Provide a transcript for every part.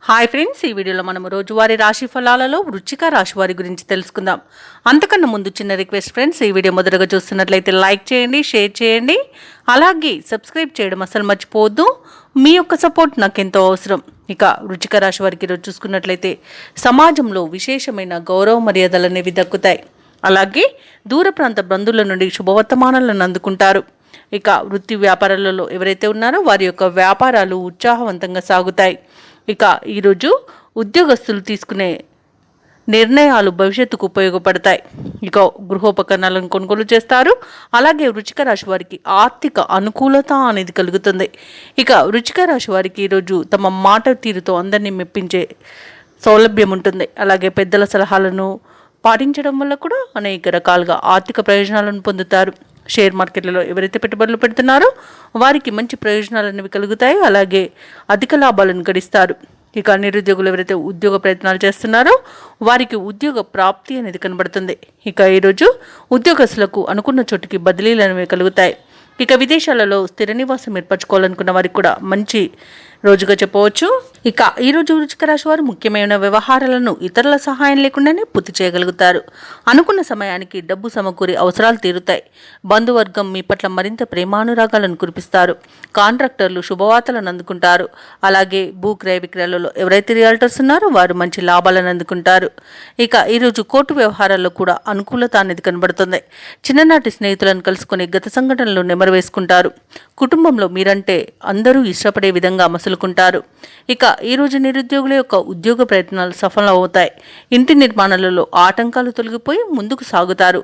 Hi friends, ఈ వీడియోలో మనం రోజువారీ రాశి ఫలాలలో వృశ్చిక రాశి వారి గురించి తెలుసుకుందాం. అంతకన్నా ముందు చిన్న రిక్వెస్ట్ ఫ్రెండ్స్, ఈ వీడియో మొదటగా చూస్తున్నట్లయితే లైక్ చేయండి, షేర్ చేయండి, అలాగే సబ్స్క్రైబ్ చేయడం అసలు మర్చిపోవద్దు. మీ యొక్క సపోర్ట్ నాకు ఎంతో అవసరం. ఇక వృశ్చిక రాశి వారికి ఈరోజు చూసుకున్నట్లయితే సమాజంలో విశేషమైన గౌరవ మర్యాదలు అనేవి దక్కుతాయి. అలాగే దూర ప్రాంత బంధువుల నుండి శుభవర్తమానాలను అందుకుంటారు. ఇక వృత్తి వ్యాపారాలలో ఎవరైతే ఉన్నారో వారి యొక్క వ్యాపారాలు ఉత్సాహవంతంగా సాగుతాయి. ఇక ఈరోజు ఉద్యోగస్తులు తీసుకునే నిర్ణయాలు భవిష్యత్తుకు ఉపయోగపడతాయి. ఇక గృహోపకరణాలను కొనుగోలు చేస్తారు. అలాగే వృశ్చిక రాశి వారికి ఆర్థిక అనుకూలత అనేది కలుగుతుంది. ఇక వృశ్చిక రాశి వారికి ఈరోజు తమ మాట తీరుతో అందరినీ మెప్పించే సౌలభ్యం ఉంటుంది. అలాగే పెద్దల సలహాలను పాటించడం వల్ల కూడా అనేక రకాలుగా ఆర్థిక ప్రయోజనాలను పొందుతారు. షేర్ మార్కెట్లలో ఎవరైతే పెట్టుబడులు పెడుతున్నారో వారికి మంచి ప్రయోజనాలు అనేవి కలుగుతాయి. అలాగే అధిక లాభాలను గడిస్తారు. ఇక నిరుద్యోగులు ఎవరైతే ఉద్యోగ ప్రయత్నాలు చేస్తున్నారో వారికి ఉద్యోగ ప్రాప్తి అనేది కనబడుతుంది. ఇక ఈరోజు ఉద్యోగస్తులకు అనుకున్న చోటుకి బదిలీలు అనేవి కలుగుతాయి. ఇక విదేశాలలో స్థిర నివాసం ఏర్పరచుకోవాలనుకున్న వారికి కూడా మంచి రోజుగా చెప్పవచ్చు. ఇక ఈరోజు వృశ్చిక రాశి వారు ముఖ్యమైన వ్యవహారాలను ఇతరుల సహాయం లేకుండానే పూర్తి చేయగలుగుతారు. అనుకున్న సమయానికి డబ్బు సమకూరి అవసరాలు తీరుతాయి. బంధువర్గం మీ పట్ల మరింత ప్రేమానురాగాలను కురిపిస్తారు. కాంట్రాక్టర్లు శుభవార్తలను అందుకుంటారు. అలాగే భూ క్రయ విక్రయాలలో ఎవరైతే రియల్టర్స్ ఉన్నారో వారు మంచి లాభాలను అందుకుంటారు. ఇక ఈరోజు కోర్టు వ్యవహారాల్లో కూడా అనుకూలత అనేది కనబడుతుంది. చిన్ననాటి స్నేహితులను కలుసుకుని గత సంఘటనలు నెమరు వేసుకుంటారు. కుటుంబంలో మీరంటే అందరూ ఇష్టపడే విధంగా మసులుకుంటారు. ఇక ఈరోజు నిరుద్యోగుల యొక్క ఉద్యోగ ప్రయత్నాలు సఫలం అవుతాయి. ఇంటి నిర్మాణాలలో ఆటంకాలు తొలగిపోయి ముందుకు సాగుతారు.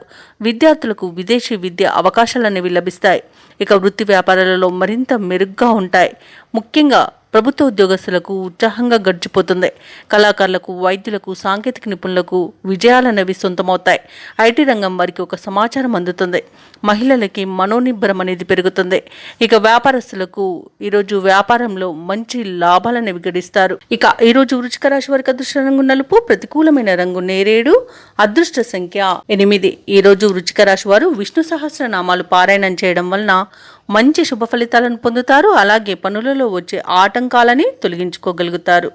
విద్యార్థులకు విదేశీ విద్య అవకాశాలు అనేవి లభిస్తాయి. ఇక వృత్తి వ్యాపారాలలో మరింత మెరుగ్గా ఉంటాయి. ముఖ్యంగా ప్రభుత్వ ఉద్యోగస్తులకు ఉత్సాహంగా గడిచిపోతుంది. కళాకారులకు, వైద్యులకు, సాంకేతిక నిపుణులకు విజయాలనేవి సొంతమవుతాయి. ఐటీ రంగం వారికి ఒక సమాచారం అందుతుంది. మహిళలకి మనోనిబ్బరం అనేది పెరుగుతుంది. ఇక వ్యాపారస్తులకు ఈరోజు వ్యాపారంలో మంచి లాభాలనేవి గడిస్తారు. ఇక ఈరోజు వృశ్చిక రాశి వారికి అదృష్ట రంగు నలుపు, ప్రతికూలమైన రంగు నేరేడు, అదృష్ట సంఖ్య 8. ఈరోజు వృశ్చిక రాశి వారు విష్ణు సహస్రనామాలు పారాయణం చేయడం వలన మంచి శుభ ఫలితాలను పొందుతారు. అలాగే పనులలో వచ్చే ఆటంకాలని తొలగించుకోగలుగుతారు.